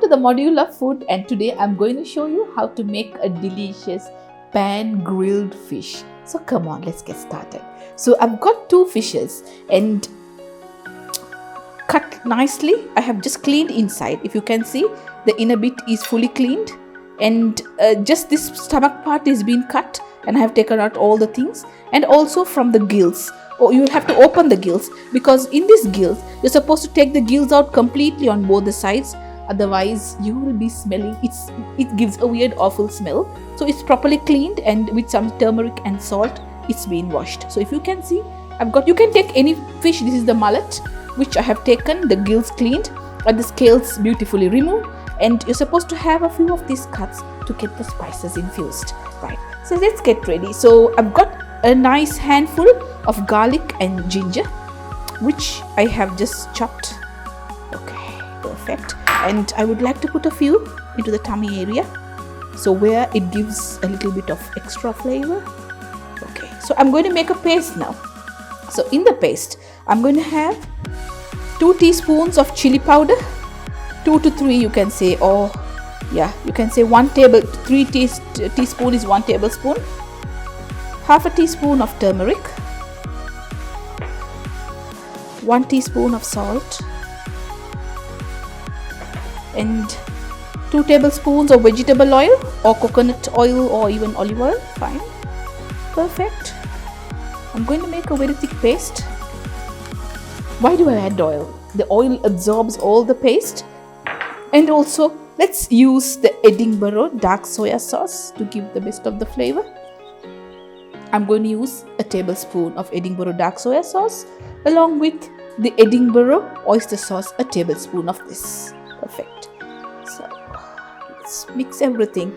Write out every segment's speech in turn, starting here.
to the module of food, and today I'm going to show you how to make a delicious pan grilled fish. So come on, let's get started. So I've got two fishes and cut nicely. I have just cleaned inside. If you can see, the inner bit is fully cleaned, and just this stomach part is being cut, and I have taken out all the things, and also from the gills. You will have to open the gills, because in this gills you're supposed to take the gills out completely on both the sides, otherwise you will be smelling it gives a weird awful smell. So it's properly cleaned, and with some turmeric and salt it's been washed. So if you can see, you can take any fish. This is the mullet, which I have taken the gills cleaned and the scales beautifully removed, and you're supposed to have a few of these cuts to get the spices infused, right? So let's get ready. So I've got a nice handful of garlic and ginger, which I have just chopped. Okay, perfect. And I would like to put a few into the tummy area, so where it gives a little bit of extra flavor. Okay, so I'm going to make a paste now. So in the paste, I'm going to have 2 teaspoons of chili powder, 2 to 3 you can say, or yeah, you can say 3 teaspoon is 1 tablespoon, half a teaspoon of turmeric, 1 teaspoon of salt, and 2 tablespoons of vegetable oil or coconut oil or even olive oil. Fine, perfect. I'm going to make a very thick paste. Why do I add oil? The oil absorbs all the paste, and also let's use the Edinburgh dark soya sauce to give the best of the flavor. I'm going to use a tablespoon of Edinburgh dark soya sauce along with the Edinburgh oyster sauce, a tablespoon of this. Perfect. So let's mix everything.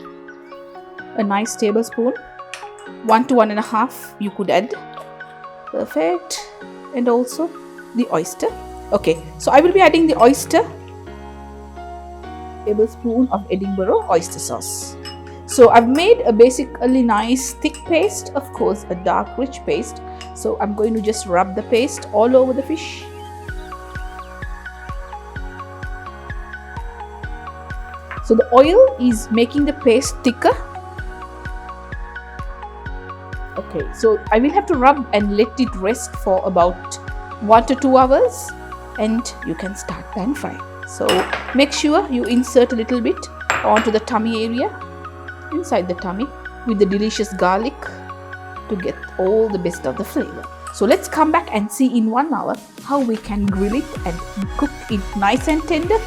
A nice tablespoon, 1 to 1.5 you could add. Perfect. And also the oyster. Okay, so I will be adding the oyster, tablespoon of Edinburgh oyster sauce. So I've made a basically nice thick paste, of course a dark rich paste. So I'm going to just rub the paste all over the fish. So the oil is making the paste thicker. Okay, so I will have to rub and let it rest for about 1 to 2 hours, and you can start pan frying. So make sure you insert a little bit onto the tummy area, inside the tummy, with the delicious garlic to get all the best of the flavor. So let's come back and see in 1 hour how we can grill it and cook it nice and tender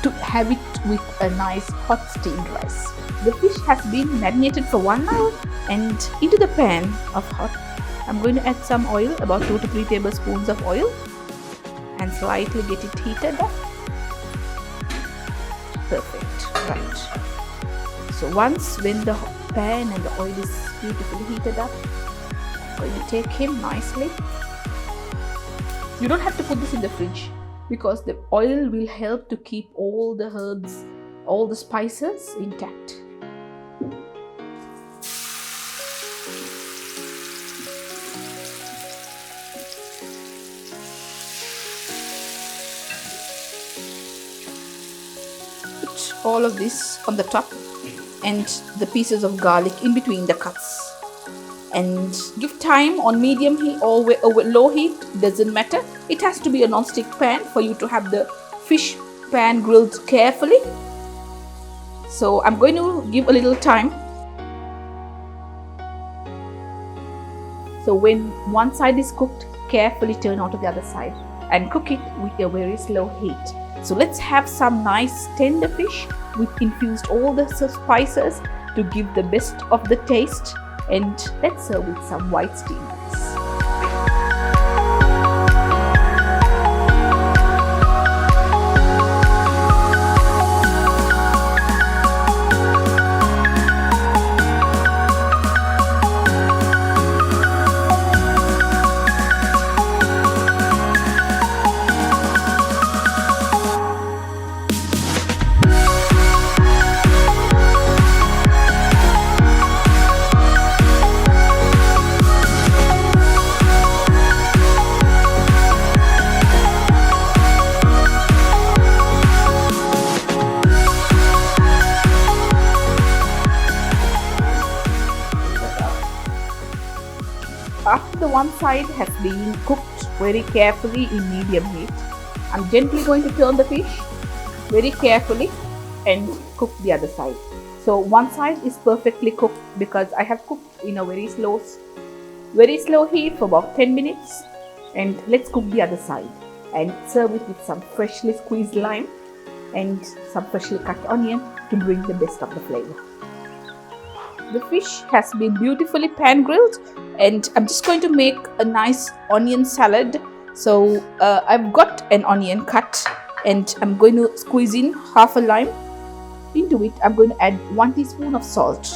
to have it with a nice hot steamed rice. The fish has been marinated for 1 hour, and into the pan of hot, I'm going to add some oil, about 2 to 3 tablespoons of oil, and slightly get it heated up. Perfect, right. So when the pan and the oil is beautifully heated up, I'm going to take him nicely. You don't have to put this in the fridge, because the oil will help to keep all the herbs, all the spices intact. Put all of this on the top, and the pieces of garlic in between the cuts, and give time on medium heat or low heat, doesn't matter. It has to be a non-stick pan for you to have the fish pan grilled carefully. So I'm going to give a little time. So when one side is cooked, carefully turn on to the other side and cook it with a very slow heat. So let's have some nice tender fish with infused all the spices to give the best of the taste, and let's serve with some white steamed rice. one side has been cooked very carefully in medium heat, I'm gently going to turn the fish very carefully and cook the other side. So one side is perfectly cooked because I have cooked in a very slow heat for about 10 minutes. And let's cook the other side and serve it with some freshly squeezed lime and some freshly cut onion to bring the best of the flavor. The fish has been beautifully pan grilled, and I'm just going to make a nice onion salad. So I've got an onion cut and I'm going to squeeze in half a lime. Into it, I'm going to add 1 teaspoon of salt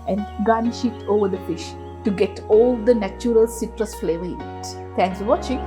and garnish it over the fish to get all the natural citrus flavor in it. Thanks for watching.